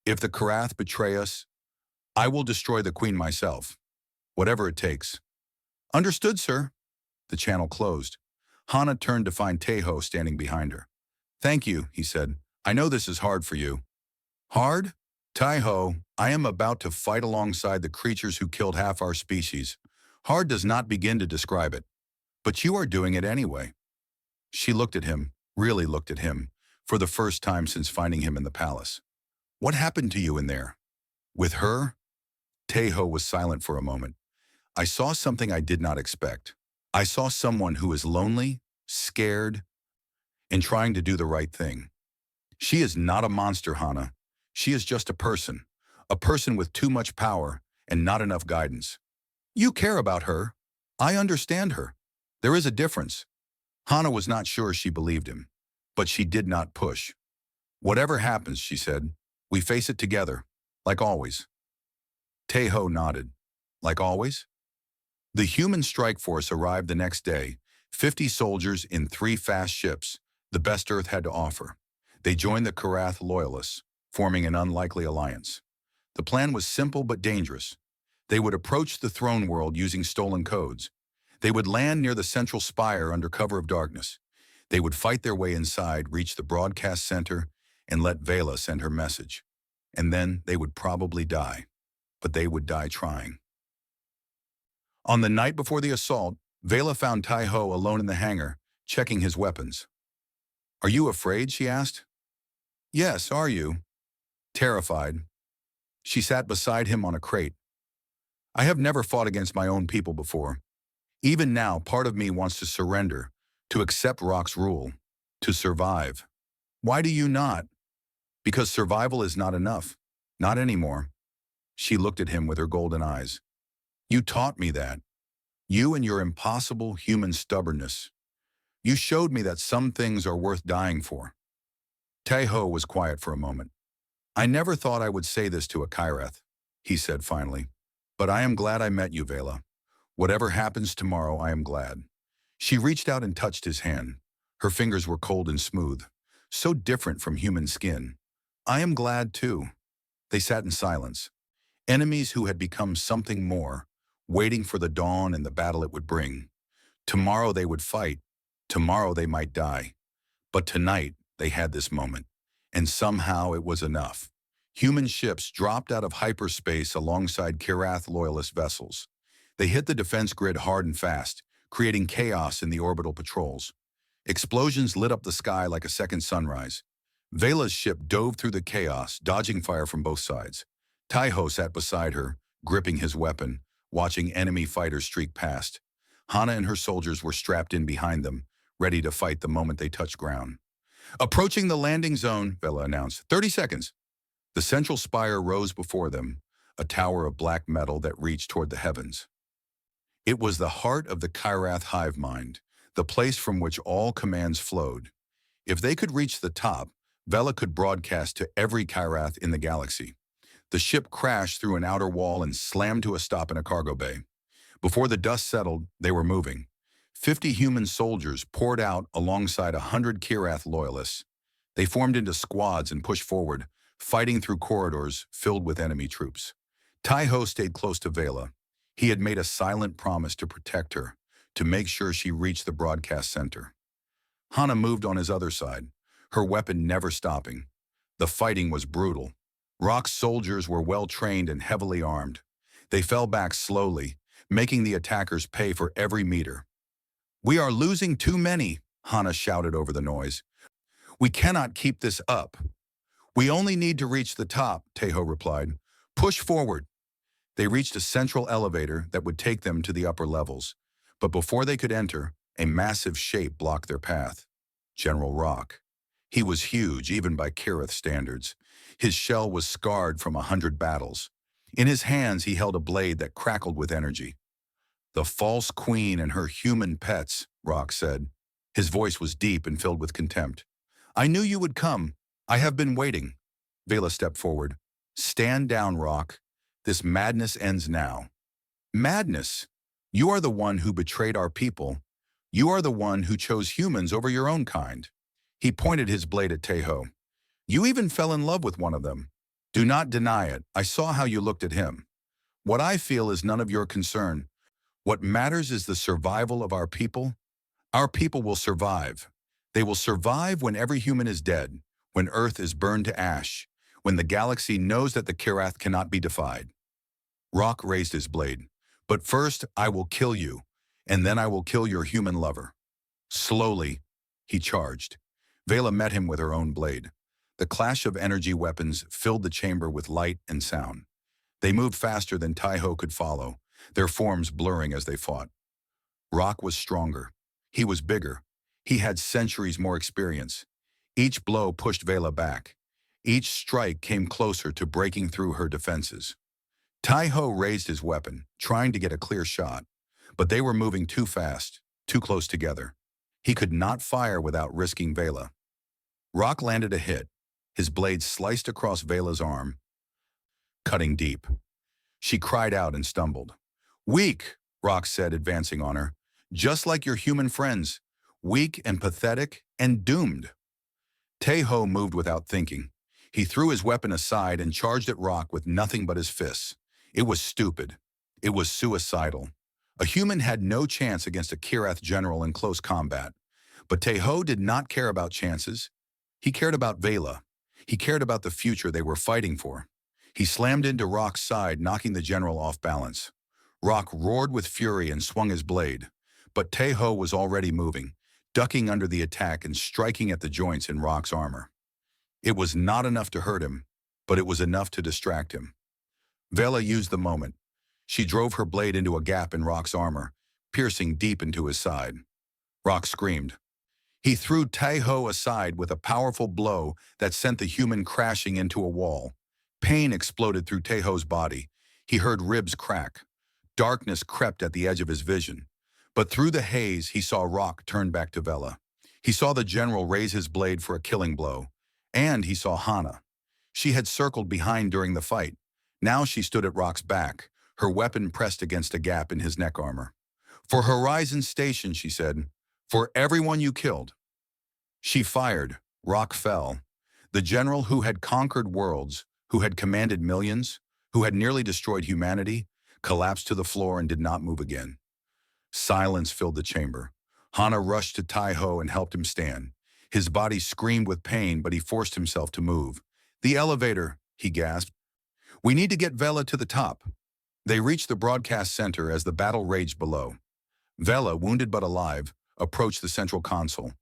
if the Karath betray us, I will destroy the Queen myself. Whatever it takes. Understood, sir. The channel closed. Hana turned to find Tejo standing behind her. Thank you, he said. I know this is hard for you. Hard? Tejo, I am about to fight alongside the creatures who killed half our species. Hard does not begin to describe it. But you are doing it anyway. She looked at him, really looked at him, for the first time since finding him in the palace. What happened to you in there? With her? Tejo was silent for a moment. I saw something I did not expect. I saw someone who is lonely, scared, and trying to do the right thing. She is not a monster, Hana. She is just a person with too much power and not enough guidance. You care about her. I understand her. There is a difference. Hana was not sure she believed him, but she did not push. Whatever happens, she said, we face it together, like always. Tejo nodded. Like always? The human strike force arrived the next day, 50 soldiers in 3 fast ships, the best Earth had to offer. They joined the Karath loyalists, forming an unlikely alliance. The plan was simple but dangerous. They would approach the throne world using stolen codes. They would land near the central spire under cover of darkness. They would fight their way inside, reach the broadcast center, and let Vela send her message. And then they would probably die. But they would die trying. On the night before the assault, Vela found Tejo alone in the hangar, checking his weapons. Are you afraid? She asked. Yes, are you? Terrified. She sat beside him on a crate. I have never fought against my own people before. Even now, part of me wants to surrender, to accept Rock's rule, to survive. Why do you not? Because survival is not enough. Not anymore. She looked at him with her golden eyes. You taught me that. You and your impossible human stubbornness. You showed me that some things are worth dying for. Tejo was quiet for a moment. I never thought I would say this to a Kirath, he said finally. But I am glad I met you, Vela. Whatever happens tomorrow, I am glad. She reached out and touched his hand. Her fingers were cold and smooth, so different from human skin. I am glad too. They sat in silence. Enemies who had become something more, waiting for the dawn and the battle it would bring. Tomorrow they would fight. Tomorrow they might die. But tonight they had this moment, and somehow it was enough. Human ships dropped out of hyperspace alongside Kirath loyalist vessels. They hit the defense grid hard and fast, creating chaos in the orbital patrols. Explosions lit up the sky like a second sunrise. Vela's ship dove through the chaos, dodging fire from both sides. Tejo sat beside her, gripping his weapon, watching enemy fighters streak past. Hana and her soldiers were strapped in behind them, ready to fight the moment they touched ground. Approaching the landing zone, Vela announced. 30 seconds. The central spire rose before them, a tower of black metal that reached toward the heavens. It was the heart of the Kirath hive mind, the place from which all commands flowed. If they could reach the top, Vela could broadcast to every Kirath in the galaxy. The ship crashed through an outer wall and slammed to a stop in a cargo bay. Before the dust settled, they were moving. 50 human soldiers poured out alongside 100 Kirath loyalists. They formed into squads and pushed forward, fighting through corridors filled with enemy troops. Tai-Ho stayed close to Vela. He had made a silent promise to protect her, to make sure she reached the broadcast center. Hana moved on his other side, her weapon never stopping. The fighting was brutal. Rock's soldiers were well-trained and heavily armed. They fell back slowly, making the attackers pay for every meter. "We are losing too many," Hana shouted over the noise. "We cannot keep this up." "We only need to reach the top," Tai-Ho replied. "Push forward." They reached a central elevator that would take them to the upper levels. But before they could enter, a massive shape blocked their path. General Rock. He was huge, even by Kirath standards. His shell was scarred from 100 battles. In his hands, he held a blade that crackled with energy. "The false queen and her human pets," Rock said. His voice was deep and filled with contempt. "I knew you would come. I have been waiting." Vela stepped forward. "Stand down, Rock. This madness ends now." "Madness? You are the one who betrayed our people. You are the one who chose humans over your own kind." He pointed his blade at Tai-Ho. "You even fell in love with one of them. Do not deny it. I saw how you looked at him. What I feel is none of your concern. What matters is the survival of our people. Our people will survive. They will survive when every human is dead, when Earth is burned to ash, when the galaxy knows that the Kirath cannot be defied." Rock raised his blade. "But first, I will kill you, and then I will kill your human lover." Slowly, he charged. Vela met him with her own blade. The clash of energy weapons filled the chamber with light and sound. They moved faster than Tai-Ho could follow, their forms blurring as they fought. Rock was stronger. He was bigger. He had centuries more experience. Each blow pushed Vela back. Each strike came closer to breaking through her defenses. Tai-Ho raised his weapon, trying to get a clear shot, but they were moving too fast, too close together. He could not fire without risking Vela. Rock landed a hit. His blade sliced across Vela's arm, cutting deep. She cried out and stumbled. "Weak," Rock said, advancing on her. "Just like your human friends. Weak and pathetic and doomed." Tai-Ho moved without thinking. He threw his weapon aside and charged at Rock with nothing but his fists. It was stupid. It was suicidal. A human had no chance against a Kirath general in close combat. But Tai-Ho did not care about chances. He cared about Vela. He cared about the future they were fighting for. He slammed into Rock's side, knocking the general off balance. Rock roared with fury and swung his blade. But Tai-Ho was already moving, ducking under the attack and striking at the joints in Rock's armor. It was not enough to hurt him, but it was enough to distract him. Vela used the moment. She drove her blade into a gap in Rock's armor, piercing deep into his side. Rock screamed. He threw Tai-Ho aside with a powerful blow that sent the human crashing into a wall. Pain exploded through Tai-Ho's body. He heard ribs crack. Darkness crept at the edge of his vision. But through the haze, he saw Rock turn back to Vela. He saw the general raise his blade for a killing blow. And he saw Hana. She had circled behind during the fight. Now she stood at Rock's back, her weapon pressed against a gap in his neck armor. "For Horizon Station," she said. "For everyone you killed." She fired. Rock fell. The general who had conquered worlds, who had commanded millions, who had nearly destroyed humanity, collapsed to the floor and did not move again. Silence filled the chamber. Hana rushed to Tai-Ho and helped him stand. His body screamed with pain, but he forced himself to move. "The elevator," he gasped. "We need to get Vela to the top." They reached the broadcast center as the battle raged below. Vela, wounded but alive, approached the central console.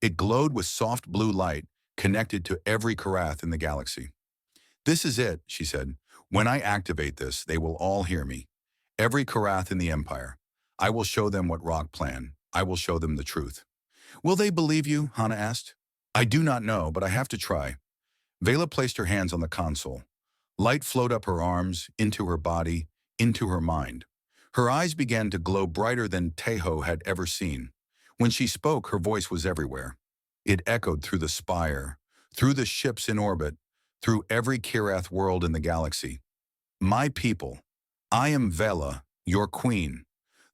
It glowed with soft blue light, connected to every Kirath in the galaxy. "This is it," she said. "When I activate this, they will all hear me. Every Kirath in the Empire. I will show them what Rock planned. I will show them the truth." "Will they believe you?" Hana asked. "I do not know, but I have to try." Vela placed her hands on the console. Light flowed up her arms, into her body, into her mind. Her eyes began to glow brighter than Tai-Ho had ever seen. When she spoke, her voice was everywhere. It echoed through the spire, through the ships in orbit, through every Kirath world in the galaxy. "My people, I am Vela, your queen.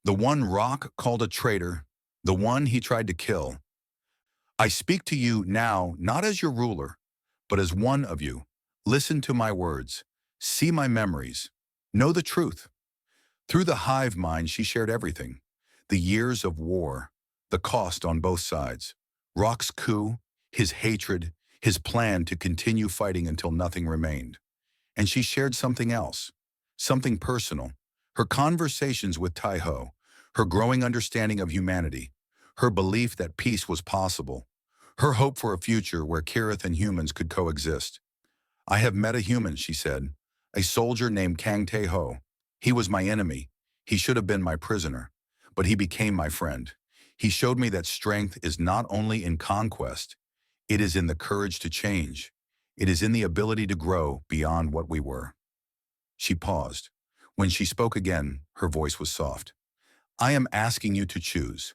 The one Rock called a traitor, the one he tried to kill. I speak to you now not as your ruler, but as one of you. Listen to my words. See my memories. Know the truth. Through the hive mind, she shared everything. The years of war, the cost on both sides, Rock's coup, his hatred, his plan to continue fighting until nothing remained. And she shared something else, something personal, her conversations with Tai-Ho, her growing understanding of humanity, her belief that peace was possible, her hope for a future where Kirith and humans could coexist. I have met a human, she said, a soldier named Kang Tae-Ho. He was my enemy. He should have been my prisoner, but he became my friend. He showed me that strength is not only in conquest, it is in the courage to change. It is in the ability to grow beyond what we were. She paused. When she spoke again, her voice was soft. I am asking you to choose.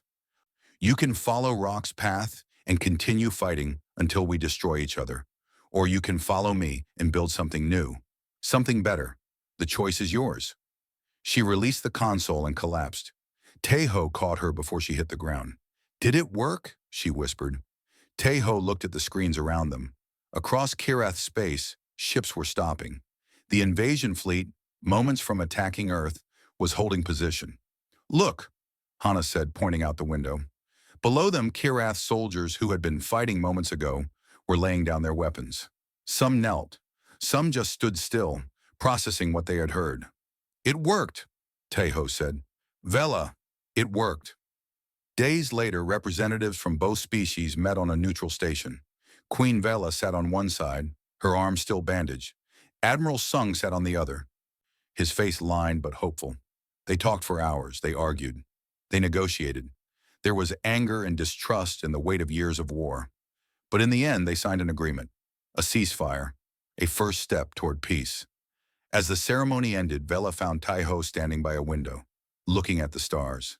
You can follow Rock's path and continue fighting until we destroy each other. Or you can follow me and build something new, something better. The choice is yours. She released the console and collapsed. Tae-Ho caught her before she hit the ground. Did it work? She whispered. Tae-Ho looked at the screens around them. Across Kirath's space, ships were stopping. The invasion fleet, moments from attacking Earth, was holding position. Look, Hana said, pointing out the window. Below them, Kirath's soldiers who had been fighting moments ago were laying down their weapons. Some knelt. Some just stood still, processing what they had heard. It worked, Tae-Ho said. Vela, it worked. Days later, representatives from both species met on a neutral station. Queen Vela sat on one side, her arm still bandaged. Admiral Sung sat on the other, his face lined but hopeful. They talked for hours, they argued. They negotiated. There was anger and distrust and the weight of years of war. But in the end, they signed an agreement, a ceasefire, a first step toward peace. As the ceremony ended, Vela found Tai-Ho standing by a window, looking at the stars.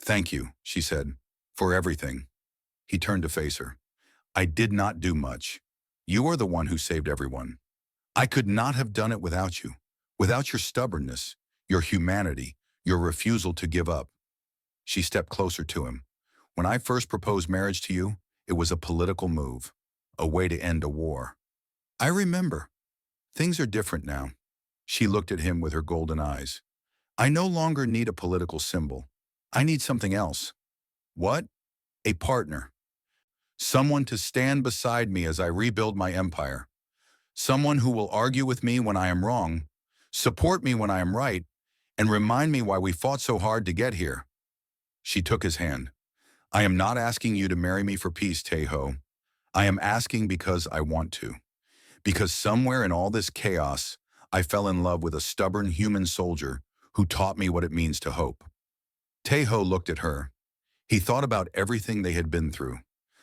Thank you, she said, for everything. He turned to face her. I did not do much. You are the one who saved everyone. I could not have done it without you, without your stubbornness, your humanity, your refusal to give up. She stepped closer to him. When I first proposed marriage to you, it was a political move, a way to end a war. I remember. Things are different now. She looked at him with her golden eyes. I no longer need a political symbol. I need something else. What? A partner. Someone to stand beside me as I rebuild my empire. Someone who will argue with me when I am wrong, support me when I am right, and remind me why we fought so hard to get here. She took his hand. I am not asking you to marry me for peace, Tae-Ho. I am asking because I want to. Because somewhere in all this chaos, I fell in love with a stubborn human soldier who taught me what it means to hope. Tae-Ho looked at her. He thought about everything they had been through,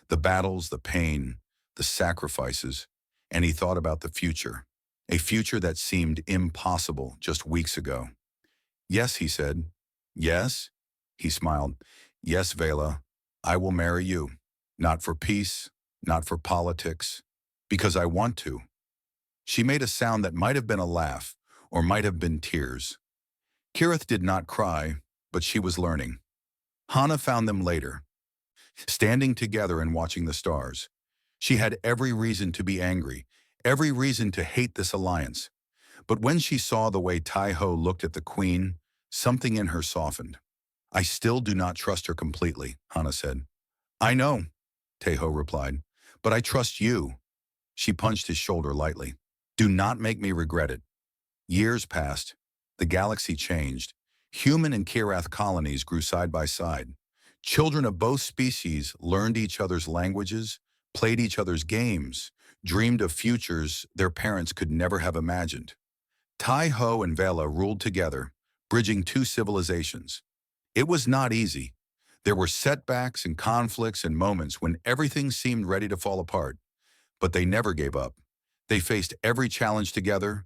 the battles, the pain, the sacrifices, and he thought about the future, a future that seemed impossible just weeks ago. Yes, he said. Yes, he smiled. Yes, Vela, I will marry you. Not for peace, not for politics, because I want to. She made a sound that might have been a laugh, or might have been tears. Kirith did not cry, but she was learning. Hana found them later, standing together and watching the stars. She had every reason to be angry, every reason to hate this alliance. But when she saw the way Tai-Ho looked at the queen, something in her softened. I still do not trust her completely, Hana said. I know, Tae-Ho replied, but I trust you. She punched his shoulder lightly. Do not make me regret it. Years passed. The galaxy changed. Human and Kirath colonies grew side by side. Children of both species learned each other's languages, played each other's games, dreamed of futures their parents could never have imagined. Tai-Ho and Vela ruled together, bridging two civilizations. It was not easy. There were setbacks and conflicts and moments when everything seemed ready to fall apart. But they never gave up. They faced every challenge together.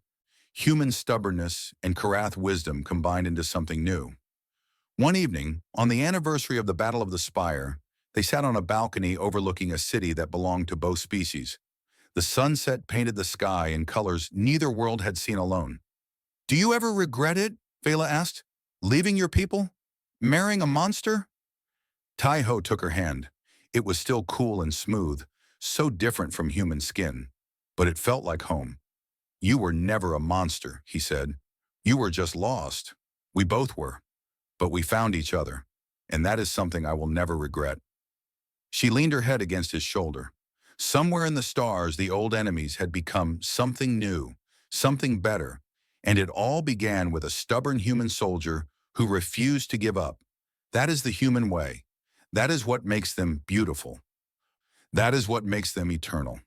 Human stubbornness and Kirath wisdom combined into something new. One evening, on the anniversary of the Battle of the Spire, they sat on a balcony overlooking a city that belonged to both species. The sunset painted the sky in colors neither world had seen alone. Do you ever regret it? Vela asked. Leaving your people? Marrying a monster? Tai-Ho took her hand. It was still cool and smooth, so different from human skin, but it felt like home. "You were never a monster," he said. "You were just lost. We both were. But we found each other, and that is something I will never regret." She leaned her head against his shoulder. Somewhere in the stars, the old enemies had become something new, something better, and it all began with a stubborn human soldier who refused to give up. That is the human way. That is what makes them beautiful. That is what makes them eternal.